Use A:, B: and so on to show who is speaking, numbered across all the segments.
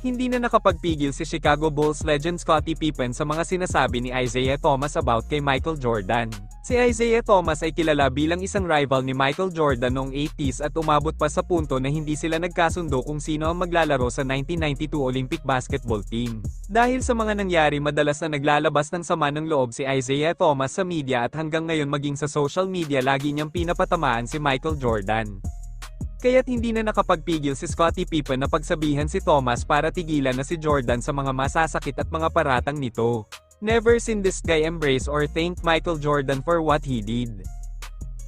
A: Hindi na nakapagpigil si Chicago Bulls legend Scottie Pippen sa mga sinasabi ni Isaiah Thomas about kay Michael Jordan. Si Isaiah Thomas ay kilala bilang isang rival ni Michael Jordan noong 80s at umabot pa sa punto na hindi sila nagkasundo kung sino ang maglalaro sa 1992 Olympic basketball team. Dahil sa mga nangyari, madalas na naglalabas ng sama ng loob si Isaiah Thomas sa media at hanggang ngayon maging sa social media lagi niyang pinapatamaan si Michael Jordan. Kaya't hindi na nakapagpigil si Scottie Pippen na pagsabihan si Thomas para tigilan na si Jordan sa mga masasakit at mga paratang nito. Never seen this guy embrace or thank Michael Jordan for what he did.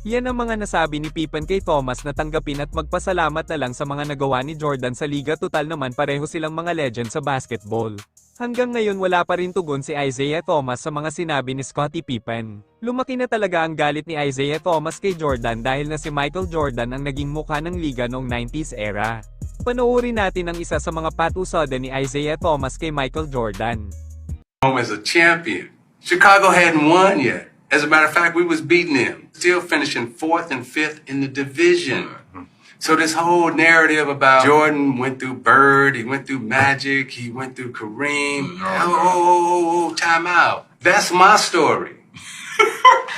A: Yan ang mga nasabi ni Pippen kay Thomas na tanggapin at magpasalamat na lang sa mga nagawa ni Jordan sa liga, total naman pareho silang mga legend sa basketball. Hanggang ngayon wala pa rin tugon si Isaiah Thomas sa mga sinabi ni Scottie Pippen. Lumaki na talaga ang galit ni Isaiah Thomas kay Jordan dahil na si Michael Jordan ang naging mukha ng liga noong 90s era. Panoorin natin ang isa sa mga patusoda ni Isaiah Thomas kay Michael Jordan.
B: As a champion, Chicago hadn't won yet. As a matter of fact, we was beating them, still finishing 4th and 5th in the division. So this whole narrative about Jordan went through Bird, he went through Magic, he went through Kareem. Time out. That's my story.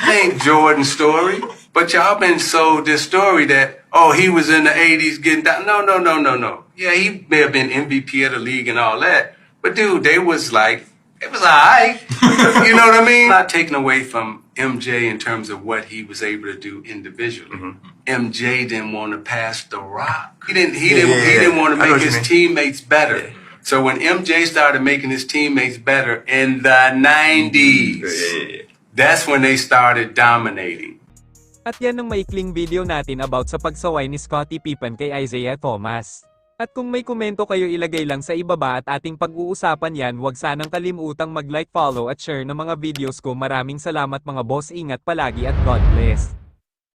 B: Ain't Jordan's story. But y'all been sold this story that, oh, he was in the 80s getting down. No. Yeah, he may have been MVP of the league and all that. But dude, they was like, it was alright. You know what I mean? Not taking away from MJ in terms of what he was able to do individually. MJ didn't want to pass the rock. He didn't want to make his teammates better. So when MJ started making his teammates better in the 90s, that's when they started dominating.
A: At yan ang maikling video natin about sa pagsaway ni Scottie Pippen kay Isaiah Thomas. At kung may komento kayo, ilagay lang sa ibaba at ating pag-uusapan yan. Huwag sanang kalimutang mag-like, follow at share ng mga videos ko. Maraming salamat mga boss, ingat palagi at God bless.